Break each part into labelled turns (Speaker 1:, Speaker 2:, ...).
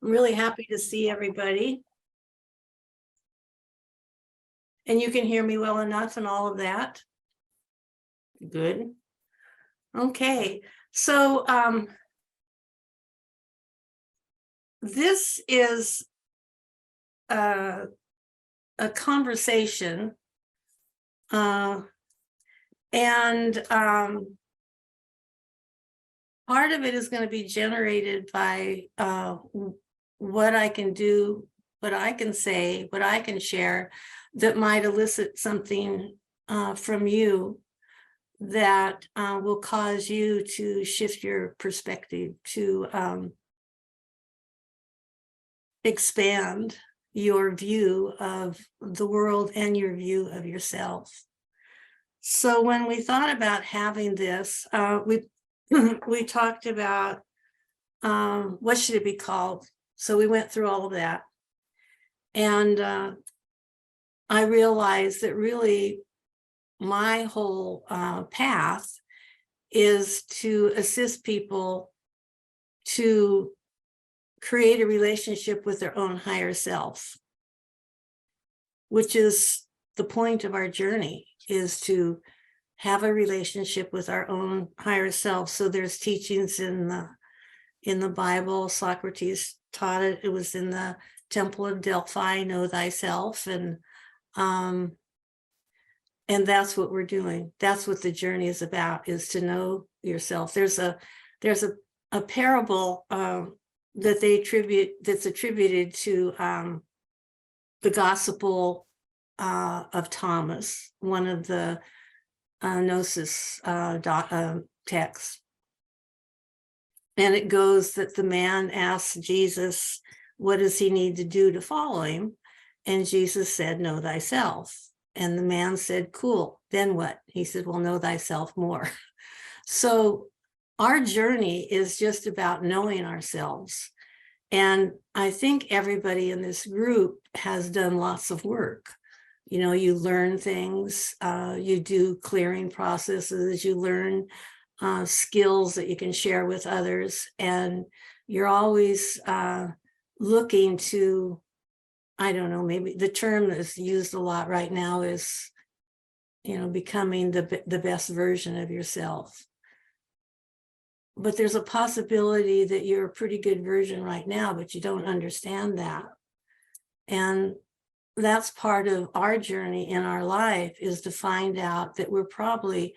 Speaker 1: I'm really happy to see everybody. And you can hear me well enough and all of that. Good. Okay, so this is a conversation, and part of it is going to be generated by what I can do, what I can say, what I can share that might elicit something from you that will cause you to shift your perspective, to expand your view of the world and your view of yourself. So when we thought about having this, we talked about what should it be called. So we went through all of that. And I realized that really my whole path is to assist people to create a relationship with their own higher self, which is the point of our journey, is to have a relationship with our own higher self. So there's teachings in the Bible. Socrates taught it. It was in the Temple of Delphi, know thyself. And that's what we're doing. That's what the journey is about, is to know yourself. There's a parable that's attributed to the Gospel of Thomas, one of the Gnosis texts. And it goes that the man asks Jesus, what does he need to do to follow him? And Jesus said, know thyself. And the man said, cool, then what? He said, well, know thyself more. So our journey is just about knowing ourselves. And I think everybody in this group has done lots of work. You know, you learn things, you do clearing processes, you learn skills that you can share with others. And you're always looking to, I don't know, maybe the term that's used a lot right now is, you know, becoming the best version of yourself. But there's a possibility that you're a pretty good version right now, but you don't understand that. And that's part of our journey in our life, is to find out that we're probably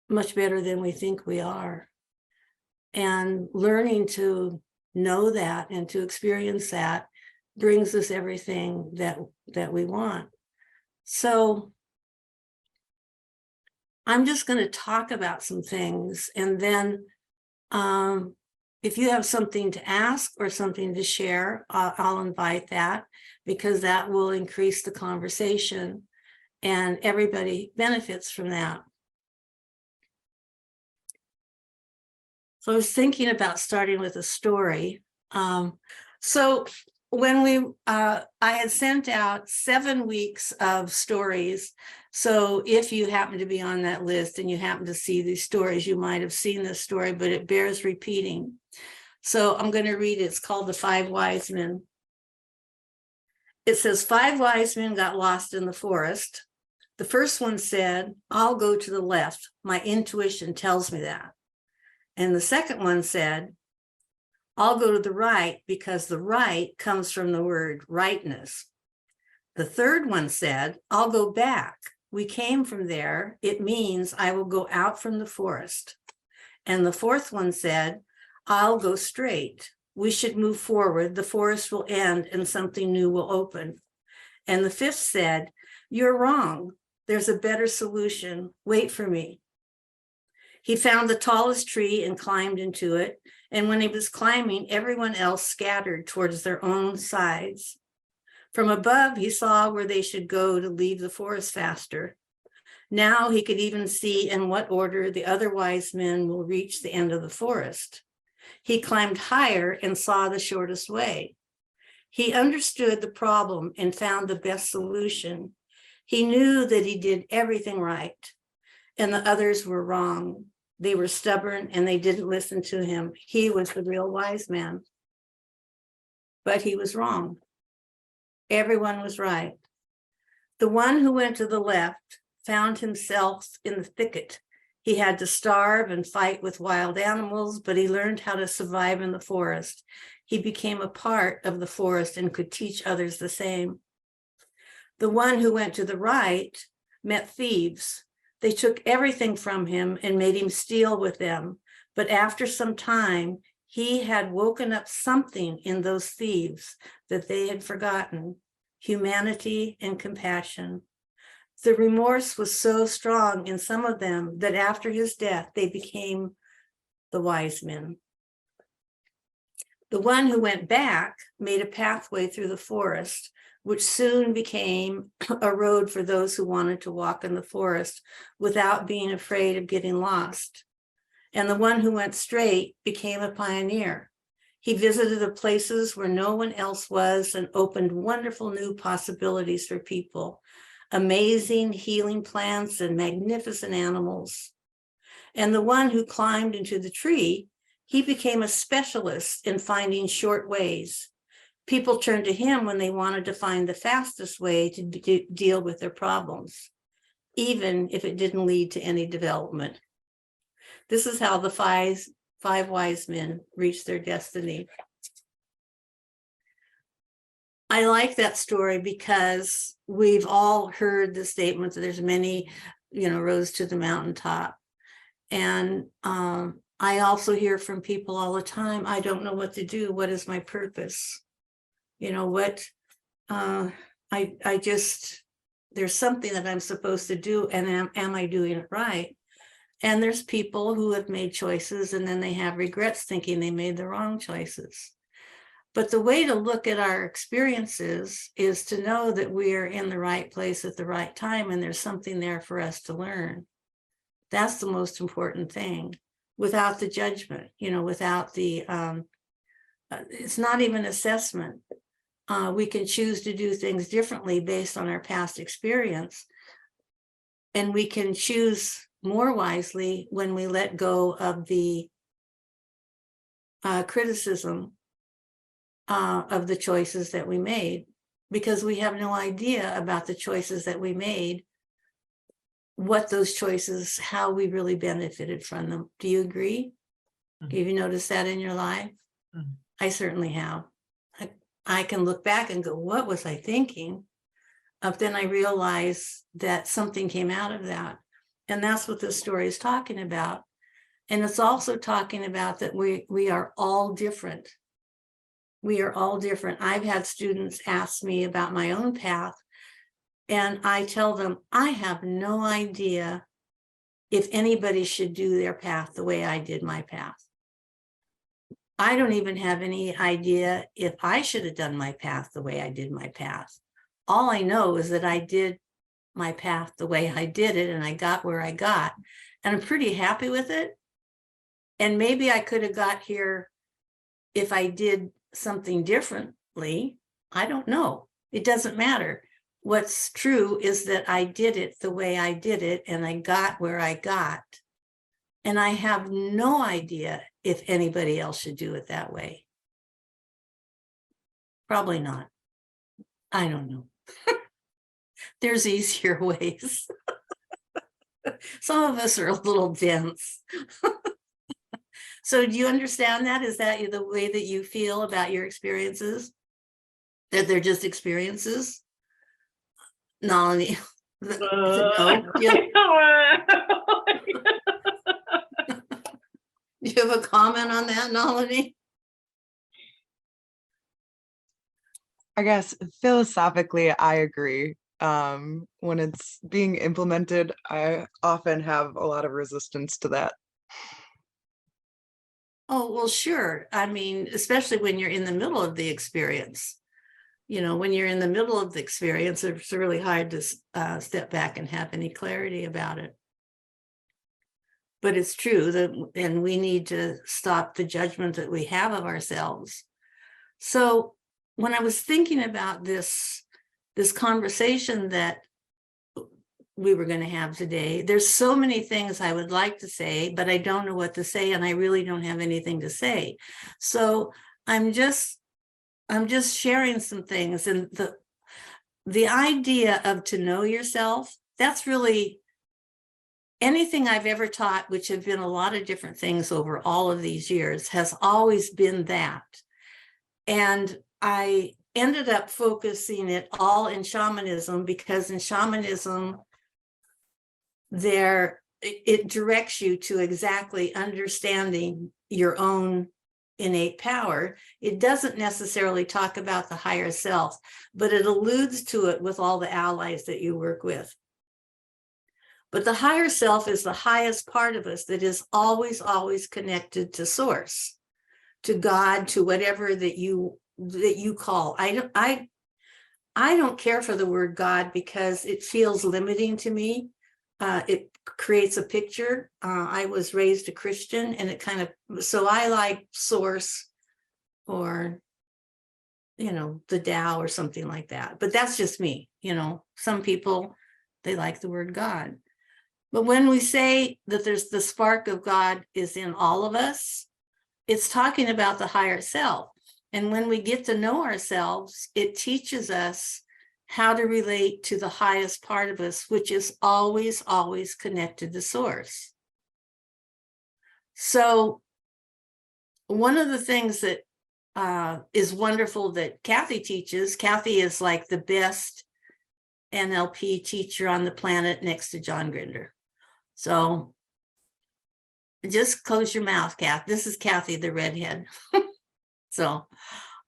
Speaker 1: much better than we think we are. And learning to know that and to experience that brings us everything that we want. So I'm just going to talk about some things, and then if you have something to ask or something to share, I'll invite that, because that will increase the conversation and everybody benefits from that. So I was thinking about starting with a story. So when I had sent out 7 weeks of stories. So if you happen to be on that list and you happen to see these stories, you might have seen this story, but it bears repeating. So I'm going to read it. It's called The 5 Wise Men. It says, 5 wise men got lost in the forest. The first one said, I'll go to the left. My intuition tells me that. And the second one said, I'll go to the right because the right comes from the word rightness. The third one said, I'll go back. We came from there. It means I will go out from the forest. And the fourth one said, I'll go straight. We should move forward. The forest will end and something new will open. And the fifth said, you're wrong. There's a better solution. Wait for me. He found the tallest tree and climbed into it. And when he was climbing, everyone else scattered towards their own sides. From above, he saw where they should go to leave the forest faster. Now he could even see in what order the other wise men will reach the end of the forest. He climbed higher and saw the shortest way. He understood the problem and found the best solution. He knew that he did everything right, and the others were wrong. They were stubborn and they didn't listen to him. He was the real wise man. but he was wrong. Everyone was right. The one who went to the left found himself in the thicket. He had to starve and fight with wild animals, but he learned how to survive in the forest. He became a part of the forest and could teach others the same. The one who went to the right met thieves. They took everything from him and made him steal with them. But after some time, he had woken up something in those thieves that they had forgotten: humanity and compassion. The remorse was so strong in some of them that after his death, they became the wise men. The one who went back made a pathway through the forest, which soon became a road for those who wanted to walk in the forest without being afraid of getting lost. And the one who went straight became a pioneer. He visited the places where no one else was and opened wonderful new possibilities for people, amazing healing plants and magnificent animals. And the one who climbed into the tree, he became a specialist in finding short ways. People turned to him when they wanted to find the fastest way to deal with their problems, even if it didn't lead to any development. This is how the five wise men reached their destiny. I like that story because we've all heard the statement that there's many, roads to the mountaintop. And I also hear from people all the time, I don't know what to do. What is my purpose? There's something that I'm supposed to do, and am I doing it right? And there's people who have made choices and then they have regrets thinking they made the wrong choices. But the way to look at our experiences is to know that we are in the right place at the right time and there's something there for us to learn. That's the most important thing, without the judgment, without the, it's not even assessment. We can choose to do things differently based on our past experience. And we can choose more wisely when we let go of the criticism of the choices that we made, because we have no idea about the choices that we made, what those choices, how we really benefited from them. Do you agree? Mm-hmm. Have you noticed that in your life? Mm-hmm. I certainly have. I can look back and go, what was I thinking? But then I realize that something came out of that. And that's what this story is talking about. And it's also talking about that we are all different. We are all different. I've had students ask me about my own path, and I tell them, I have no idea if anybody should do their path the way I did my path. I don't even have any idea if I should have done my path the way I did my path. All I know is that I did my path the way I did it, and I got where I got, and I'm pretty happy with it. And maybe I could have got here if I did something differently. I don't know. It doesn't matter. What's true is that I did it the way I did it, and I got where I got. And I have no idea if anybody else should do it that way. Probably not. I don't know. There's easier ways. Some of us are a little dense. So do you understand that? Is that the way that you feel about your experiences? That they're just experiences? Nalini. No? Do you have a comment on that, Nalini?
Speaker 2: I guess philosophically, I agree. When it's being implemented, I often have a lot of resistance to that.
Speaker 1: Oh, well, sure. I mean, especially when you're in the middle of the experience. When you're in the middle of the experience, it's really hard to step back and have any clarity about it. But it's true that, and we need to stop the judgment that we have of ourselves. So when I was thinking about this conversation that we were going to have today, there's so many things I would like to say, but I don't know what to say, and I really don't have anything to say. So I'm just I'm just sharing some things, and the idea of to know yourself, that's really anything I've ever taught, which have been a lot of different things over all of these years, has always been that. And I ended up focusing it all in shamanism, because in shamanism, it directs you to exactly understanding your own innate power. It doesn't necessarily talk about the higher self, but it alludes to it with all the allies that you work with. But the higher self is the highest part of us that is always, always connected to source, to God, to whatever that you call. I don't care for the word God because it feels limiting to me. It creates a picture. I was raised a Christian, and it kind of, so I like source, or, the Tao or something like that. But that's just me. Some people, they like the word God. But when we say that there's the spark of God is in all of us, it's talking about the higher self. And when we get to know ourselves, it teaches us how to relate to the highest part of us, which is always, always connected to source. So one of the things that is wonderful that Kathy teaches, Kathy is like the best NLP teacher on the planet next to John Grinder. So just close your mouth, Kath. This is Kathy, the redhead. So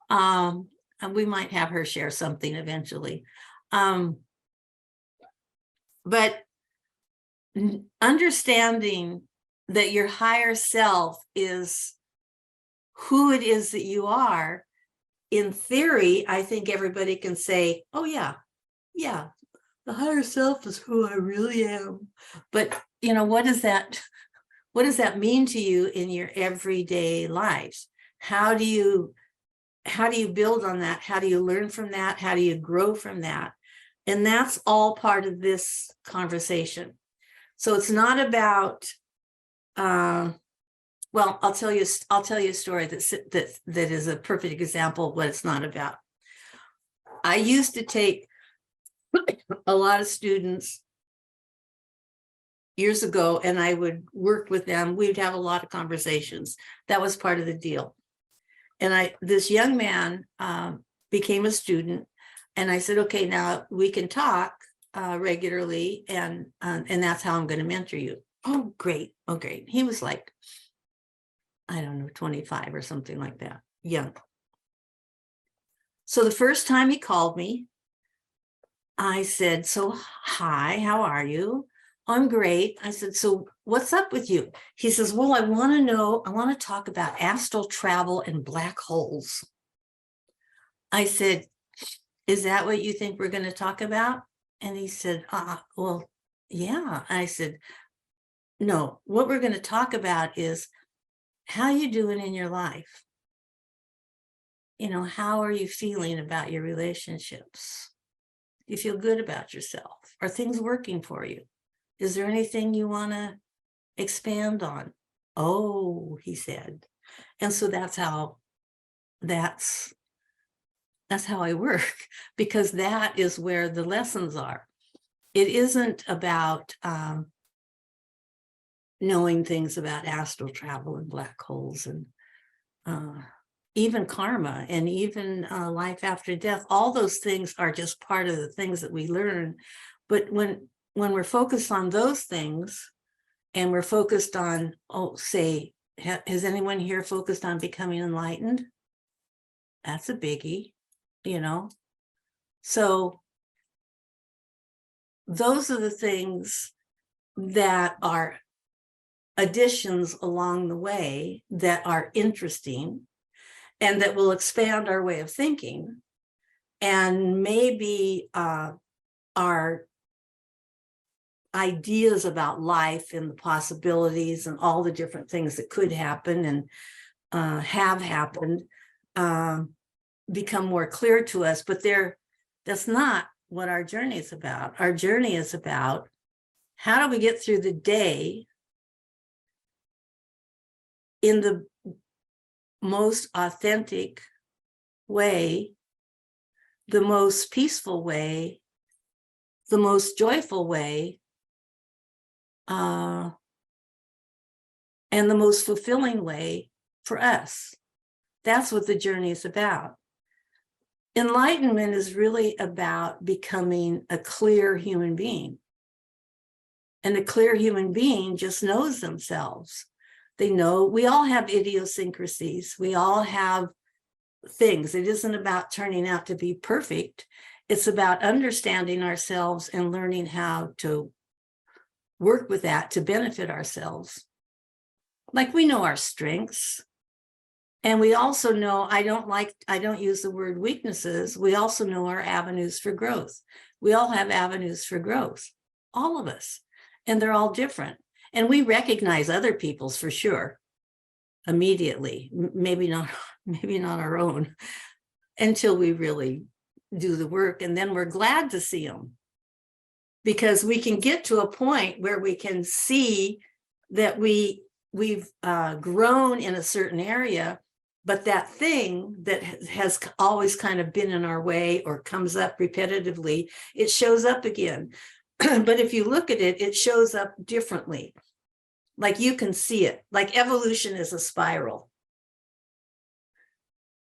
Speaker 1: and we might have her share something eventually. But understanding that your higher self is who it is that you are, in theory, I think everybody can say, oh yeah, the higher self is who I really am. But what does that mean to you in your everyday life? How do you build on that? How do you learn from that? How do you grow from that? And that's all part of this conversation. So it's not about, well, I'll tell you a story that is a perfect example of what it's not about. I used to take a lot of students years ago, and I would work with them. We'd have a lot of conversations. That was part of the deal. And this young man became a student, and I said, okay, now we can talk regularly, and that's how I'm going to mentor you. Oh, great. Oh, great. He was like, I don't know, 25 or something like that, young. So the first time he called me, I said, so hi, how are you? I'm great. I said, so what's up with you? He says, well, I want to talk about astral travel and black holes. I said, is that what you think we're going to talk about? And he said, well, yeah. I said, no, what we're going to talk about is how you doing in your life. How are you feeling about your relationships? Do you feel good about yourself? Are things working for you? Is there anything you want to expand on? Oh, he said. And so that's how I work, because that is where the lessons are. It isn't about knowing things about astral travel and black holes and even karma and even life after death. All those things are just part of the things that we learn. But when we're focused on those things, and we're focused on, say, has anyone here focused on becoming enlightened? That's a biggie, So those are the things that are additions along the way that are interesting and that will expand our way of thinking, and maybe our ideas about life and the possibilities and all the different things that could happen and have happened become more clear to us. But that's not what our journey is about. Our journey is about how do we get through the day in the most authentic way, the most peaceful way, the most joyful way, and the most fulfilling way for us. That's what the journey is about. Enlightenment is really about becoming a clear human being. And a clear human being just knows themselves. They know, we all have idiosyncrasies. We all have things. It isn't about turning out to be perfect. It's about understanding ourselves and learning how to work with that to benefit ourselves. Like, we know our strengths. And we also know, I don't use the word weaknesses. We also know our avenues for growth. We all have avenues for growth, all of us, and they're all different. And we recognize other people's for sure, immediately, maybe not our own, until we really do the work. And then we're glad to see them, because we can get to a point where we can see that we've grown in a certain area, but that thing that has always kind of been in our way or comes up repetitively, it shows up again. But if you look at it, it shows up differently. Like, you can see it, like evolution is a spiral.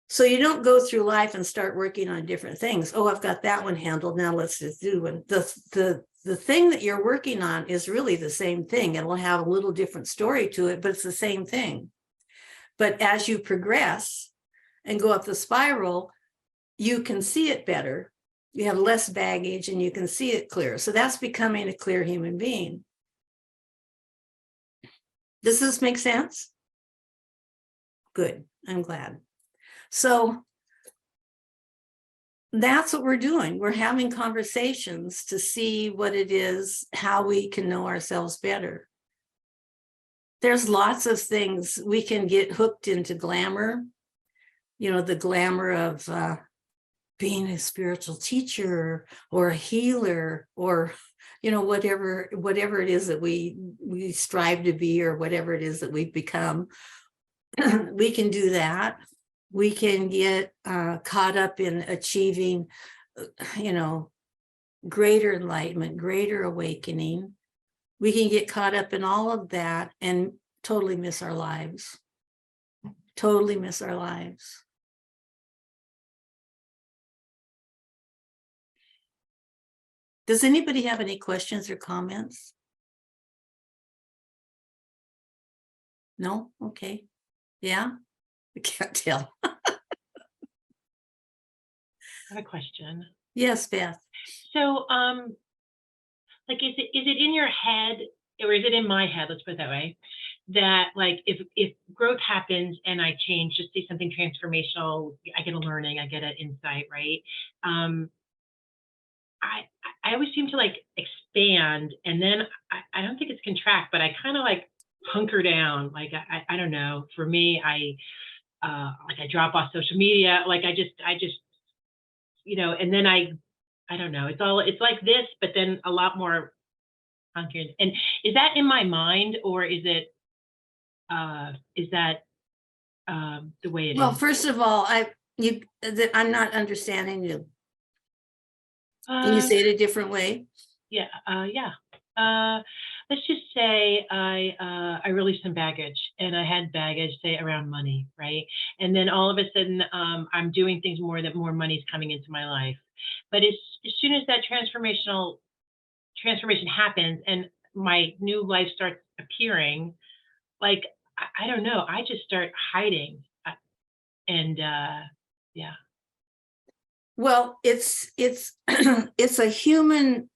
Speaker 1: So you don't go through life and start working on different things. Oh, I've got that one handled. Now let's just do one. The thing that you're working on is really the same thing. It will have a little different story to it, but it's the same thing. But as you progress and go up the spiral, you can see it better. You have less baggage and you can see it clear. So that's becoming a clear human being. Does this make sense? Good. I'm glad. So that's what we're doing. We're having conversations to see what it is, how we can know ourselves better. There's lots of things. We can get hooked into glamour, the glamour of being a spiritual teacher or a healer, or whatever it is that we strive to be, or whatever it is that we've become. We can do that. We can get caught up in achieving greater enlightenment, greater awakening. We can get caught up in all of that and totally miss our lives. Totally miss our lives. Does anybody have any questions or comments? No? Okay. Yeah? I can't tell.
Speaker 3: I have a question.
Speaker 1: Yes, Beth.
Speaker 3: So, like, is it in your head, or is it in my head? Let's put it that way. That, like, if growth happens and I change, just say something transformational, I get a learning, I get an insight, right? I always seem to like expand, and then I don't think it's contract, but I kind of like hunker down. Like, I don't know. For me, I drop off social media. Like, I just and then I don't know. It's like this, but then a lot more hunkered. And is that in my mind, or is that the way it
Speaker 1: Well,
Speaker 3: is?
Speaker 1: first of all, I'm not understanding you. Can you say it a different way?
Speaker 3: Yeah. Let's just say I released some baggage, and I had baggage, say, around money, right? And then all of a sudden, I'm doing things more money's coming into my life. But as soon as that transformation happens and my new life starts appearing, like, I don't know, I just start hiding, and yeah.
Speaker 1: Well, it's it's a human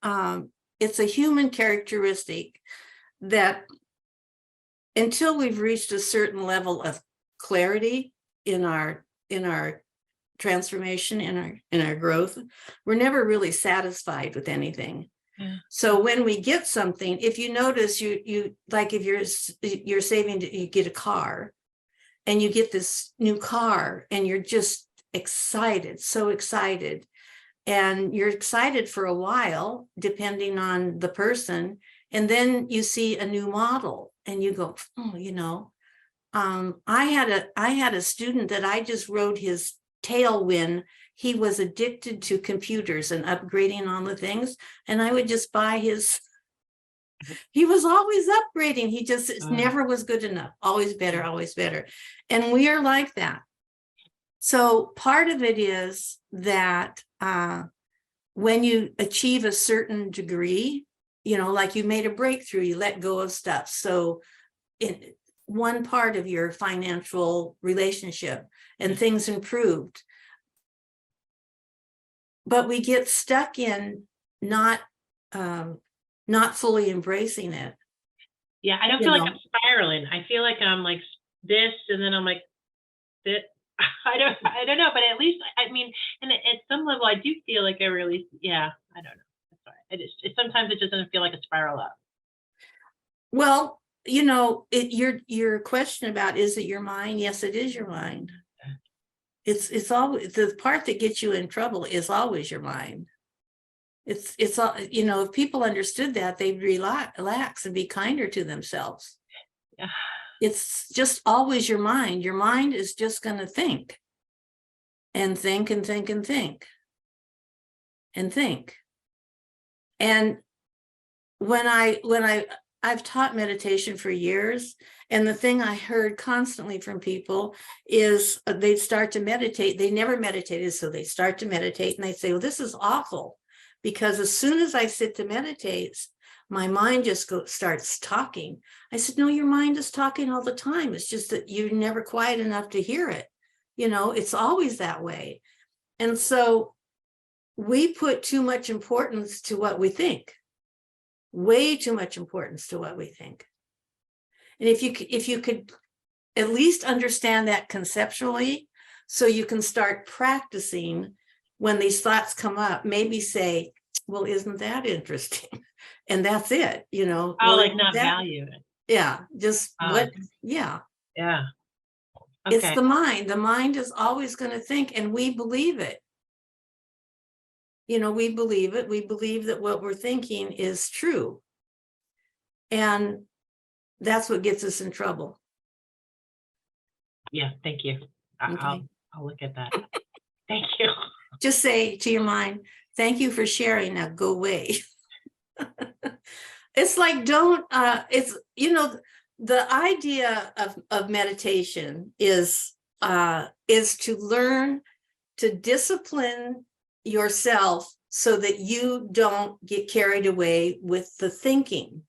Speaker 1: characteristic that until we've reached a certain level of clarity in our transformation, in our growth, we're never really satisfied with anything.
Speaker 3: Yeah.
Speaker 1: So when we get something, if you notice, you like, if you're saving to, you get a car, and you get this new car, and you're just excited, so excited. And you're excited for a while, depending on the person. And then you see a new model and you go, oh, I had a student that I just rode his tailwind, he was addicted to computers and upgrading on the things. And I would just buy he was always upgrading. He just never was good enough. Always better, always better. And we are like that. So part of it is that when you achieve a certain degree, like you made a breakthrough, you let go of stuff. So one part of your financial relationship and things improved. But we get stuck in not fully embracing it.
Speaker 3: Yeah, I don't feel like I'm spiraling. I feel like I'm like this, and then I'm like this. I don't know, but at least I mean, and at some level, I do feel like I really, yeah, I don't know. That's right. Sometimes it just doesn't feel like a spiral up.
Speaker 1: Well, your question about, is it your mind? Yes, it is your mind. It's always the part that gets you in trouble is always your mind. It's all, if people understood that, they'd relax and be kinder to themselves.
Speaker 3: Yeah.
Speaker 1: It's just always your mind. Your mind is just going to think and think and think and think and think. And when I've taught meditation for years, and the thing I heard constantly from people is they'd start to meditate. They never meditated, so they start to meditate and they say, well, this is awful, because as soon as I sit to meditate, my mind just starts talking. I said, no, your mind is talking all the time. It's just that you're never quiet enough to hear it. It's always that way. And so we put too much importance to what we think, way too much importance to what we think. And if you could at least understand that conceptually, so you can start practicing when these thoughts come up, maybe say, well, isn't that interesting? And that's it,
Speaker 3: Oh,
Speaker 1: well,
Speaker 3: like not value it.
Speaker 1: Yeah, just yeah.
Speaker 3: Yeah. Okay.
Speaker 1: It's the mind. The mind is always going to think, and we believe it. We believe it. We believe that what we're thinking is true. And that's what gets us in trouble.
Speaker 3: Yeah, thank you.
Speaker 1: Okay.
Speaker 3: I'll look at that. Thank you.
Speaker 1: Just say to your mind, thank you for sharing. Now go away. It's like, it's, the idea of meditation is to learn to discipline yourself so that you don't get carried away with the thinking.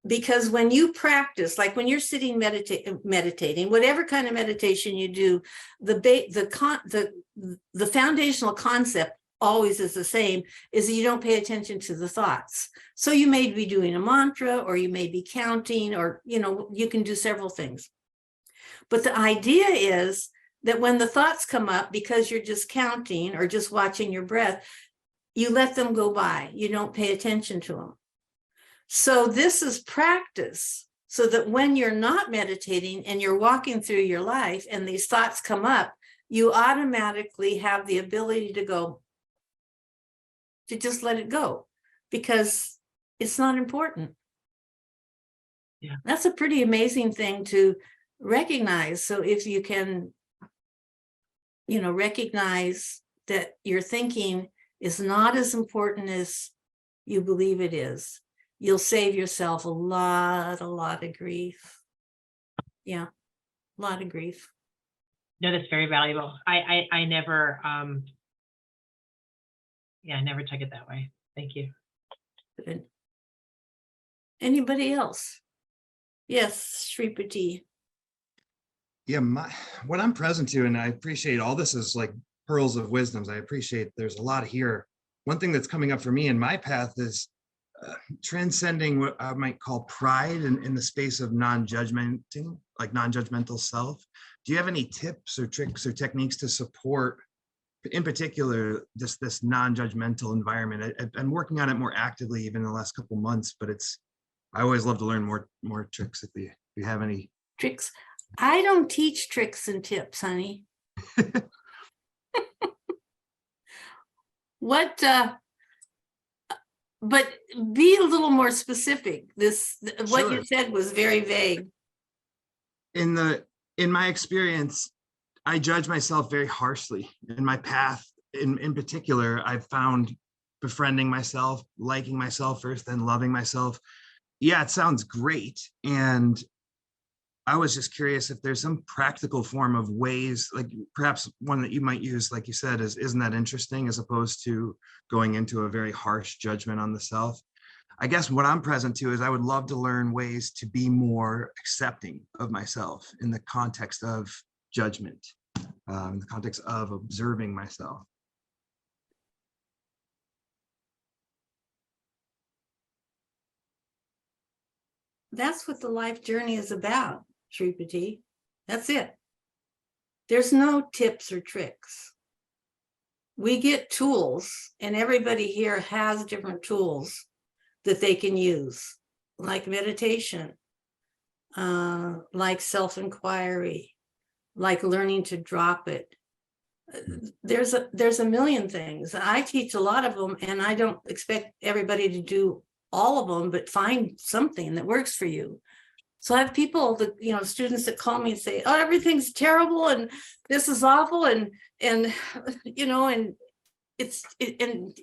Speaker 1: Because when you practice, like when you're sitting meditating, whatever kind of meditation you do, the foundational concept always is the same, is that you don't pay attention to the thoughts. So you may be doing a mantra, or you may be counting, or you can do several things. But the idea is that when the thoughts come up, because you're just counting or just watching your breath, you let them go by. You don't pay attention to them. So this is practice, so that when you're not meditating and you're walking through your life and these thoughts come up, you automatically have the ability to just let it go, because it's not important.
Speaker 3: Yeah.
Speaker 1: That's a pretty amazing thing to recognize. So if you can, recognize that your thinking is not as important as you believe it is, you'll save yourself a lot of grief. Yeah, a lot of grief.
Speaker 3: No, that's very valuable. I never, I never took it that way. Thank you.
Speaker 1: Good. Anybody else? Yes, Shripati.
Speaker 4: Yeah, what I'm present to, and I appreciate all this is like pearls of wisdoms. I appreciate there's a lot here. One thing that's coming up for me in my path is transcending what I might call pride in the space of non-judgmenting, like non-judgmental self. Do you have any tips or tricks or techniques to support, in particular, this non-judgmental environment? I've been working on it more actively even in the last couple months, but I always love to learn more tricks if you have any.
Speaker 1: Tricks. I don't teach tricks and tips, honey. What, but be a little more specific. What you said was very vague.
Speaker 4: In my experience, I judge myself very harshly in my path. In particular, I've found befriending myself, liking myself first, then loving myself. Yeah, it sounds great. And I was just curious if there's some practical form of ways, like perhaps one that you might use, like you said, isn't that interesting as opposed to going into a very harsh judgment on the self? I guess what I'm present to is I would love to learn ways to be more accepting of myself in the context of judgment, in the context of observing myself.
Speaker 1: That's what the life journey is about, Shripati. That's it. There's no tips or tricks. We get tools, and everybody here has different tools that they can use, like meditation, like self-inquiry, like learning to drop it. There's a million things. I teach a lot of them, and I don't expect everybody to do all of them, but find something that works for you. So I have people that, students that call me and say, oh, everything's terrible and this is awful. And and it's, and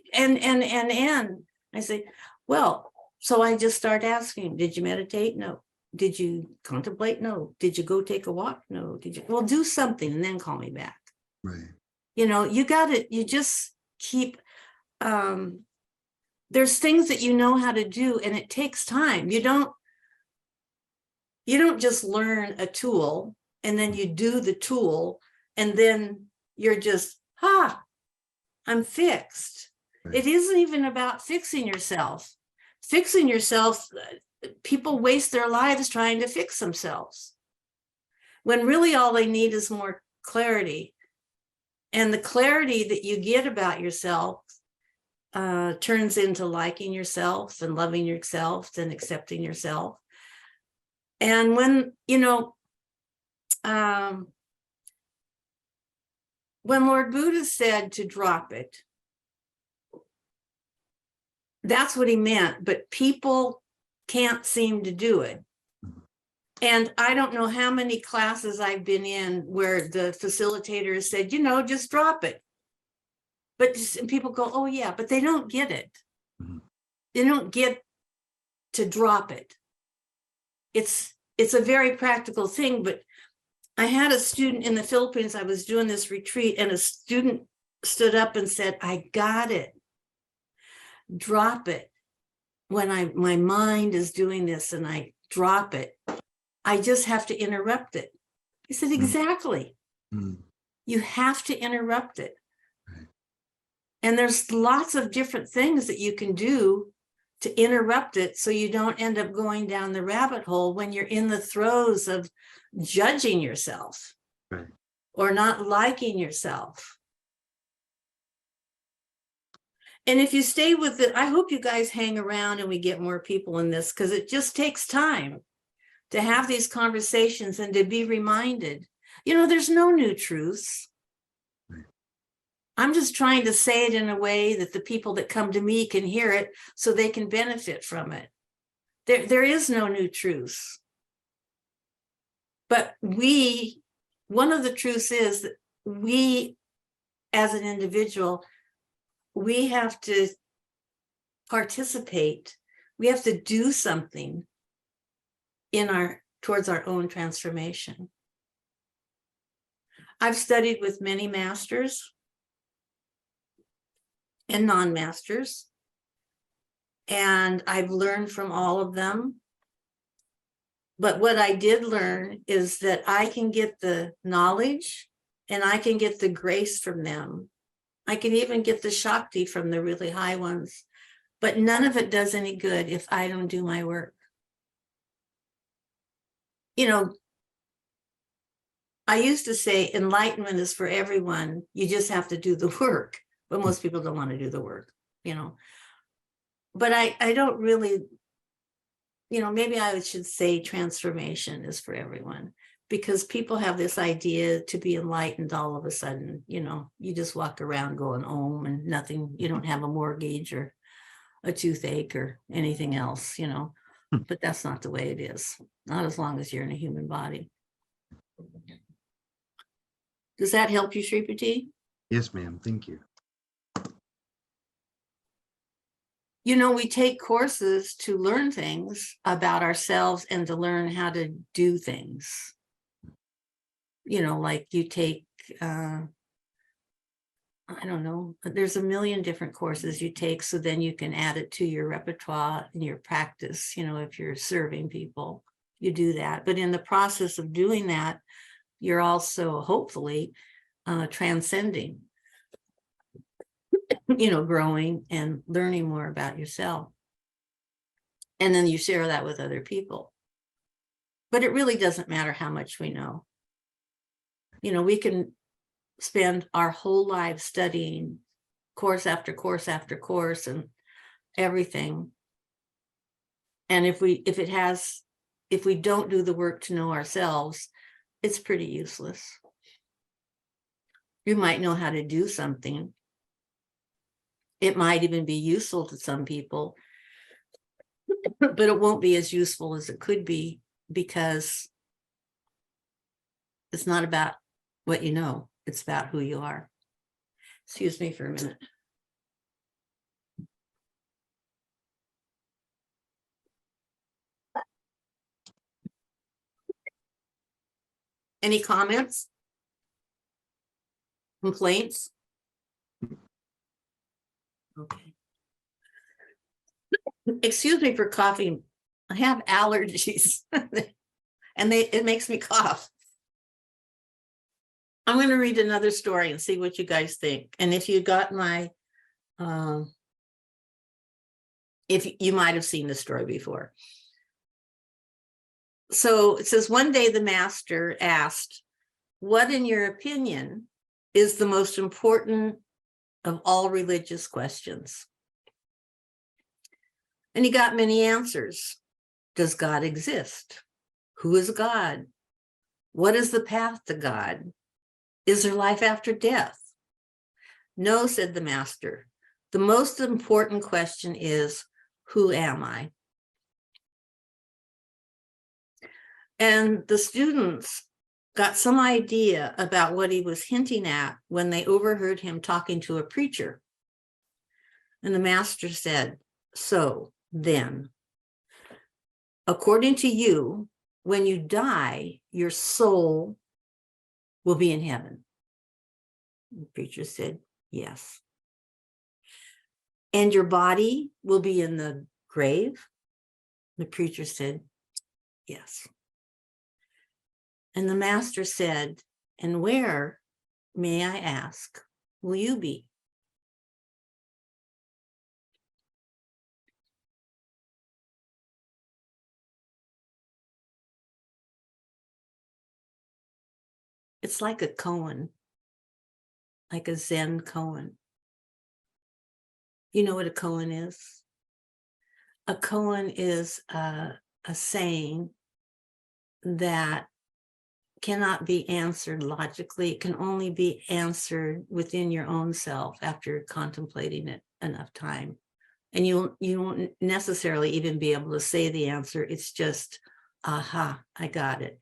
Speaker 1: I say, well, so I just start asking, did you meditate? No. Did you contemplate? No. Did you go take a walk? No. Did you? Well, do something and then call me back.
Speaker 4: Right.
Speaker 1: You just keep, there's things that you know how to do, and it takes time. You don't just learn a tool and then you do the tool and then you're just, I'm fixed.
Speaker 4: Right.
Speaker 1: It isn't even about fixing yourself. Fixing yourself, people waste their lives trying to fix themselves, when really all they need is more clarity. And the clarity that you get about yourself turns into liking yourself and loving yourself and accepting yourself. And when, when Lord Buddha said to drop it, that's what he meant, but people can't seem to do it. And I don't know how many classes I've been in where the facilitator said, just drop it. But people go, oh yeah, but they don't get it.
Speaker 4: Mm-hmm.
Speaker 1: They don't get to drop it. It's a very practical thing, but I had a student in the Philippines, I was doing this retreat, and a student stood up and said, I got it. Drop it. When my mind is doing this and I drop it, I just have to interrupt it. I said, exactly.
Speaker 4: Mm-hmm.
Speaker 1: You have to interrupt it.
Speaker 4: Right.
Speaker 1: And there's lots of different things that you can do to interrupt it so you don't end up going down the rabbit hole when you're in the throes of judging yourself,
Speaker 4: right,
Speaker 1: or not liking yourself. And if you stay with it, I hope you guys hang around and we get more people in this, because it just takes time to have these conversations and to be reminded, there's no new truths.
Speaker 4: right.
Speaker 1: I'm just trying to say it in a way that the people that come to me can hear it so they can benefit from it. There is no new truths. But one of the truths is that we, as an individual, we have to participate. We have to do something towards our own transformation. I've studied with many masters and non-masters, and I've learned from all of them. But what I did learn is that I can get the knowledge and I can get the grace from them. I can even get the Shakti from the really high ones, but none of it does any good if I don't do my work. I used to say enlightenment is for everyone. You just have to do the work, but most people don't want to do the work, But I don't really, maybe I should say transformation is for everyone, because people have this idea to be enlightened all of a sudden, you just walk around going home and nothing, you don't have a mortgage or a toothache or anything else, but that's not the way it is. Not as long as you're in a human body. Does that help you, Shripati?
Speaker 4: Yes, ma'am. Thank you.
Speaker 1: You know, we take courses to learn things about ourselves and to learn how to do things. You know, like you take, I don't know, there's a million different courses you take, so then you can add it to your repertoire and your practice. You know, if you're serving people, you do that. But in the process of doing that, you're also hopefully transcending, you know, growing and learning more about yourself. And then you share that with other people. But it really doesn't matter how much we know. You know, we can spend our whole lives studying course after course after course and everything. And if we don't do the work to know ourselves, it's pretty useless. You might know how to do something. It might even be useful to some people, but it won't be as useful as it could be, because it's not about what you know, it's about who you are. Excuse me for a minute. Any comments? Complaints? Okay. Excuse me for coughing. I have allergies and it makes me cough. I'm going to read another story and see what you guys think. And if you got my, if you might have seen this story before. So it says, one day the master asked, what in your opinion is the most important of all religious questions? And he got many answers. Does God exist? Who is God? What is the path to God? Is there life after death? No, said the master. The most important question is, who am I? And the students got some idea about what he was hinting at when they overheard him talking to a preacher. And the master said, so then, according to you, when you die, your soul will be in heaven. The preacher said, yes. And your body will be in the grave? The preacher said, yes. And the master said, and where, may I ask, will you be? It's like a koan, like a Zen koan. You know what a koan is? A koan is a saying that cannot be answered logically. It can only be answered within your own self after contemplating it enough time. And you won't necessarily even be able to say the answer. It's just, aha, I got it.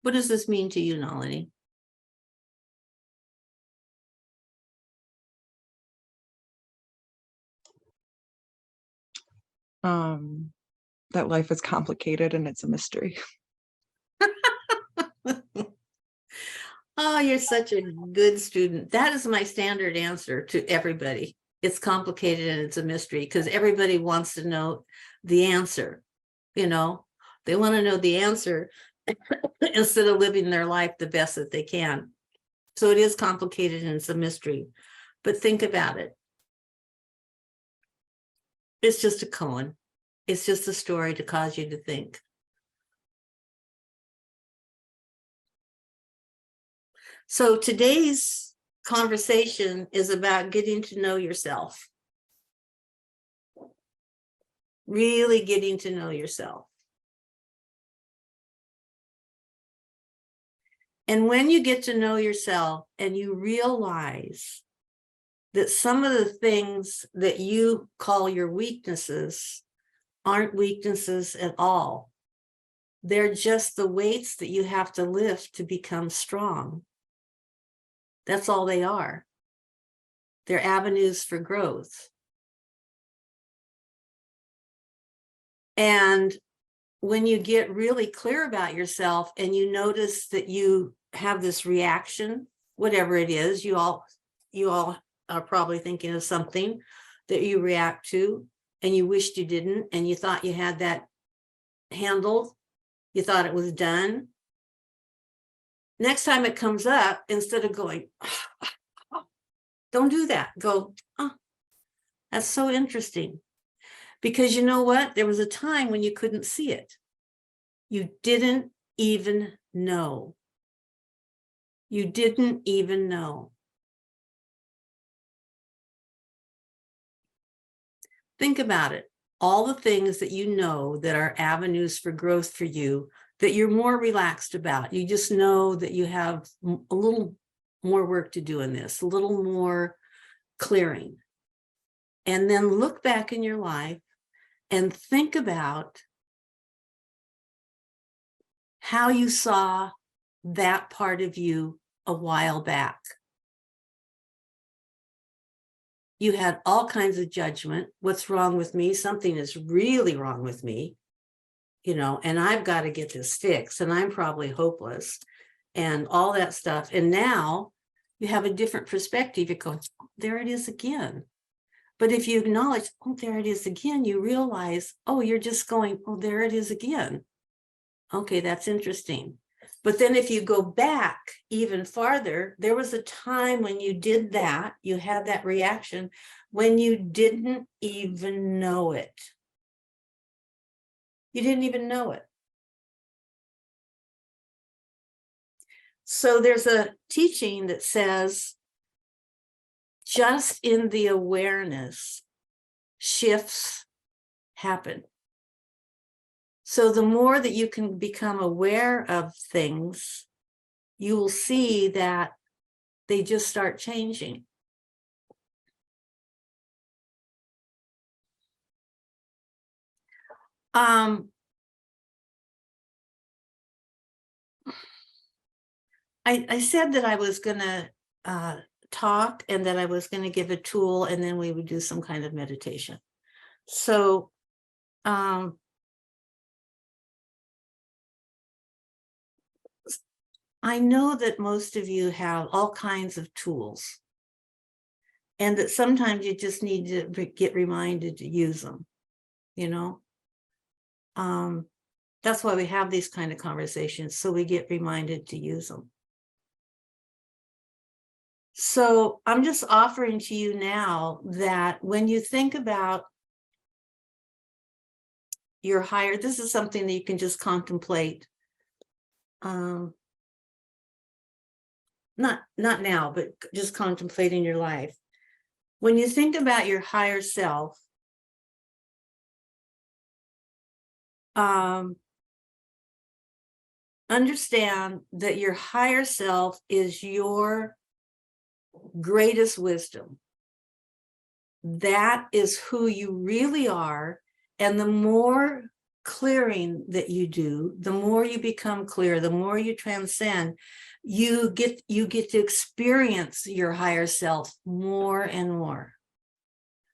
Speaker 1: What does this mean to you, Nalini?
Speaker 2: That life is complicated and it's a mystery.
Speaker 1: Oh, you're such a good student. That is my standard answer to everybody. It's complicated and it's a mystery, because everybody wants to know the answer. You know, they want to know the answer instead of living their life the best that they can. So it is complicated and it's a mystery. But think about it. It's just a koan. It's just a story to cause you to think. So today's conversation is about getting to know yourself. Really getting to know yourself. And when you get to know yourself and you realize that some of the things that you call your weaknesses aren't weaknesses at all. They're just the weights that you have to lift to become strong. That's all they are. They're avenues for growth. And when you get really clear about yourself and you notice that you have this reaction, whatever it is, you all are probably thinking of something that you react to and you wished you didn't, and you thought you had that handled, you thought it was done. Next time it comes up, instead of going, don't do that. Go, oh, that's so interesting. Because you know what? There was a time when you couldn't see it. You didn't even know. You didn't even know. Think about it. All the things that you know that are avenues for growth for you, that you're more relaxed about. You just know that you have a little more work to do in this, a little more clearing. And then look back in your life and think about how you saw that part of you a while back. You had all kinds of judgment. What's wrong with me? Something is really wrong with me, you know, and I've got to get this fixed, and I'm probably hopeless and all that stuff. And now you have a different perspective. It goes, oh, there it is again. But if you acknowledge, oh, there it is again, you realize, oh, you're just going, oh, there it is again. Okay, that's interesting. But then if you go back even farther, there was a time when you did that, you had that reaction when you didn't even know it. You didn't even know it. So there's a teaching that says, just in the awareness, shifts happen. So the more that you can become aware of things, you will see that they just start changing. I said that I was going to talk and that I was going to give a tool, and then we would do some kind of meditation. So I know that most of you have all kinds of tools, and that sometimes you just need to get reminded to use them, you know. That's why we have these kind of conversations, so we get reminded to use them. So I'm just offering to you now that when you think about your higher, this is something that you can just contemplate. Not now, but just contemplating your life. When you think about your higher self, understand that your higher self is your greatest wisdom. That is who you really are. And the more clearing that you do, the more you become clear, the more you transcend, you get to experience your higher self more and more.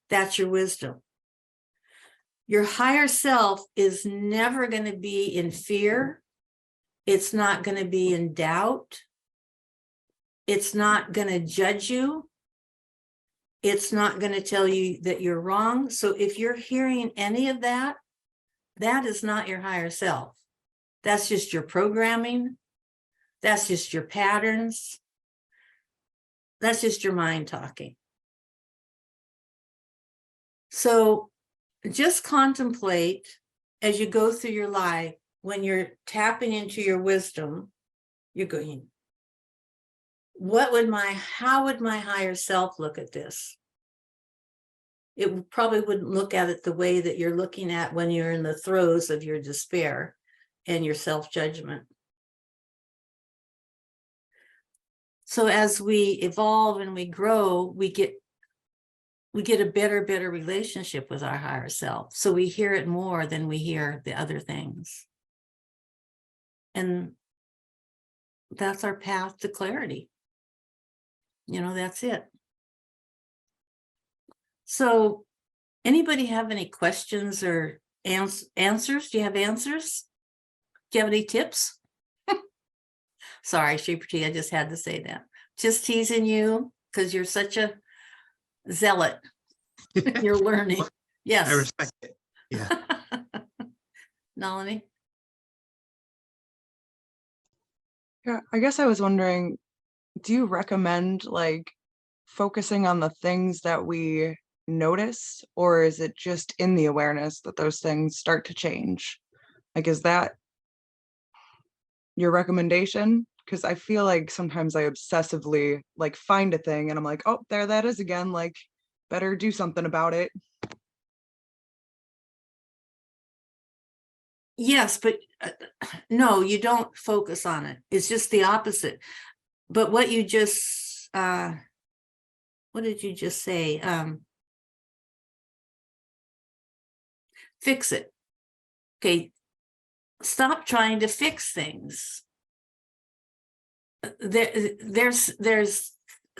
Speaker 1: That's your wisdom. Your higher self is never going to be in fear. It's not going to be in doubt. It's not going to judge you. It's not going to tell you that you're wrong. So if you're hearing any of that, that is not your higher self. That's just your programming. That's just your patterns. That's just your mind talking. So just contemplate as you go through your life, when you're tapping into your wisdom, you're going, how would my higher self look at this? It probably wouldn't look at it the way that you're looking at when you're in the throes of your despair and your self-judgment. So as we evolve and we grow, we get we get a better relationship with our higher self. So we hear it more than we hear the other things. And that's our path to clarity. That's it. So anybody have any questions or answers? Do you have answers? Do you have any tips? Sorry, Sheeper T, I just had to say that. Just teasing you because you're such a zealot. You're learning. Yes.
Speaker 4: I respect it. Yeah.
Speaker 1: Nalini?
Speaker 2: Yeah, I guess I was wondering, do you recommend like focusing on the things that we notice, or is it just in the awareness that those things start to change? Like, is that your recommendation? Because I feel like sometimes I obsessively like find a thing and I'm like, oh, there that is again, like better do something about it.
Speaker 1: Yes, but no, you don't focus on it. It's just the opposite. But what you just, what did you just say? Fix it. Okay. Stop trying to fix things. There's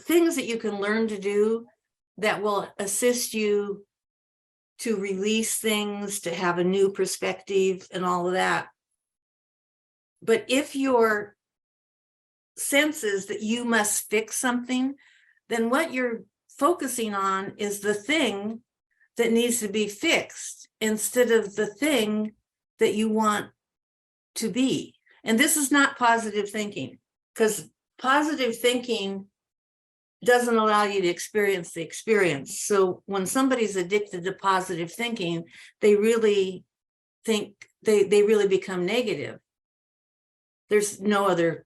Speaker 1: things that you can learn to do that will assist you to release things, to have a new perspective and all of that. But if your sense is that you must fix something, then what you're focusing on is the thing that needs to be fixed instead of the thing that you want to be. And this is not positive thinking, because positive thinking doesn't allow you to experience the experience. So when somebody's addicted to positive thinking, they really think they really become negative. There's no other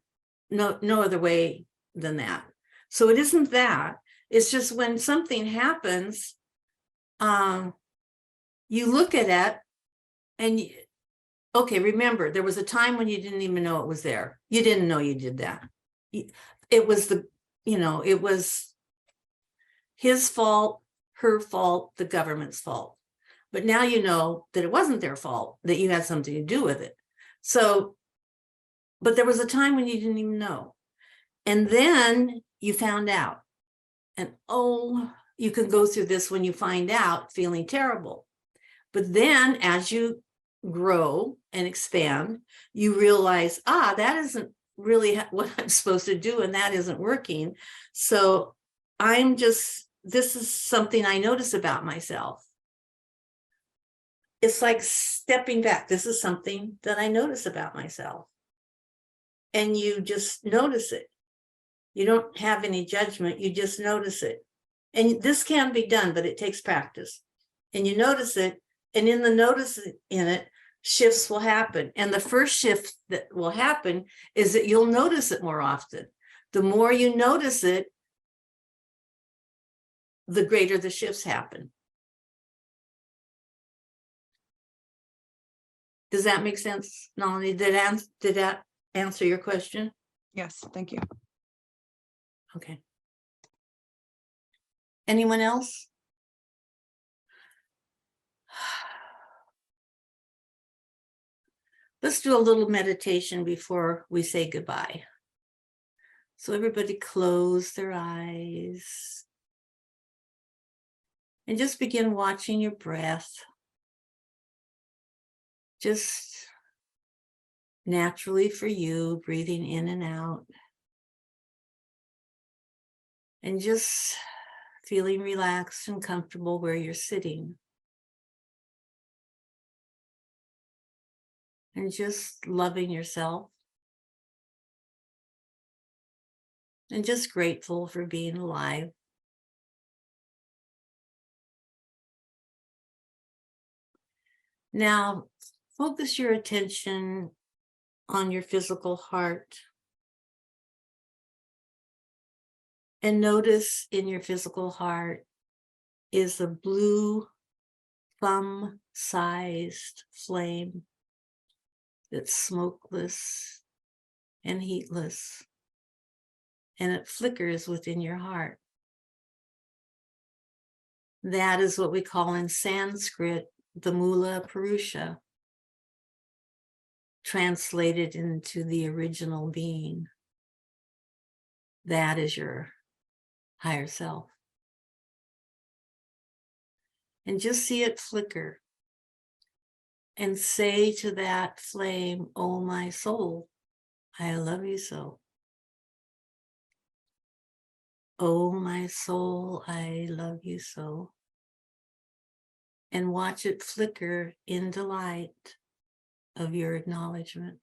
Speaker 1: way than that. So it isn't that. It's just when something happens, you look at it and okay, remember, there was a time when you didn't even know it was there. You didn't know you did that. It was it was his fault, her fault, the government's fault. But now you know that it wasn't their fault, that you had something to do with it. So, but there was a time when you didn't even know. And then you found out. And oh, you can go through this when you find out, feeling terrible. But then as you grow and expand, you realize, that isn't really what I'm supposed to do, and that isn't working. So this is something I notice about myself. It's like stepping back. This is something that I notice about myself. And you just notice it. You don't have any judgment. You just notice it. And this can be done, but it takes practice. And you notice it. And in the notice in it, shifts will happen. And the first shift that will happen is that you'll notice it more often. The more you notice it, the greater the shifts happen. Does that make sense, Nalini? Did that answer your question?
Speaker 2: Yes, thank you.
Speaker 1: Okay. Anyone else? Let's do a little meditation before we say goodbye. So everybody close their eyes and just begin watching your breath. Just naturally for you, breathing in and out. And just feeling relaxed and comfortable where you're sitting. And just loving yourself. And just grateful for being alive. Now, focus your attention on your physical heart. And notice in your physical heart is a blue thumb-sized flame that's smokeless and heatless. And it flickers within your heart. That is what we call in Sanskrit the Mula Purusha, translated into the original being. That is your higher self. And just see it flicker and say to that flame, oh, my soul, I love you so. Oh, my soul, I love you so. And watch it flicker into light of your acknowledgement.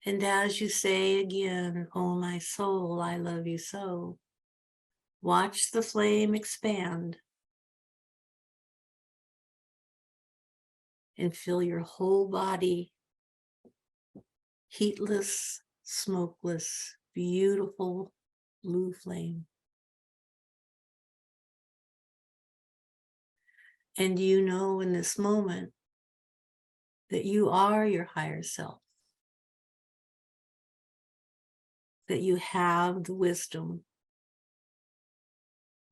Speaker 1: And as you say again, oh, my soul, I love you so, watch the flame expand and fill your whole body, heatless, smokeless, beautiful blue flame. And you know in this moment that you are your higher self, that you have the wisdom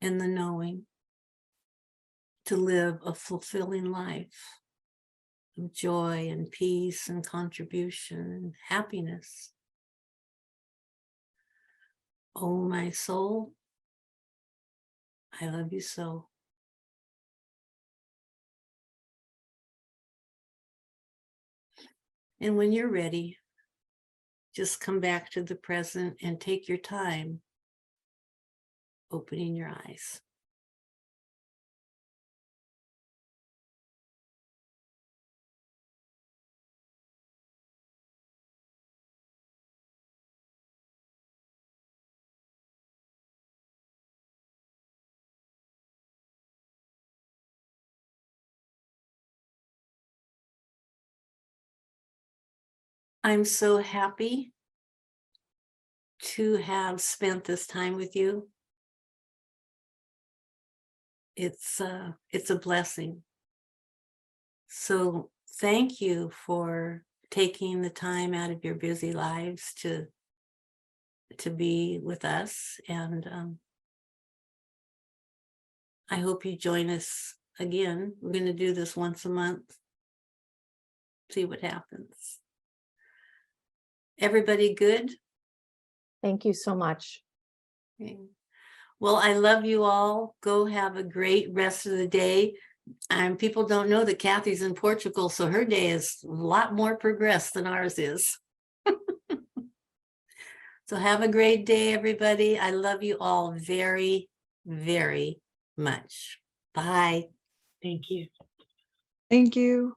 Speaker 1: and the knowing to live a fulfilling life of joy and peace and contribution and happiness. Oh, my soul, I love you so. And when you're ready, just come back to the present and take your time opening your eyes. I'm so happy to have spent this time with you. It's a blessing. So thank you for taking the time out of your busy lives to be with us. And I hope you join us again. We're going to do this once a month. See what happens. Everybody good?
Speaker 5: Thank you so much.
Speaker 1: Okay. Well, I love you all. Go have a great rest of the day. And people don't know that Kathy's in Portugal, so her day is a lot more progressed than ours is. So have a great day, everybody. I love you all very, very much. Bye.
Speaker 3: Thank you.
Speaker 2: Thank you.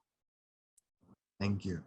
Speaker 4: Thank you.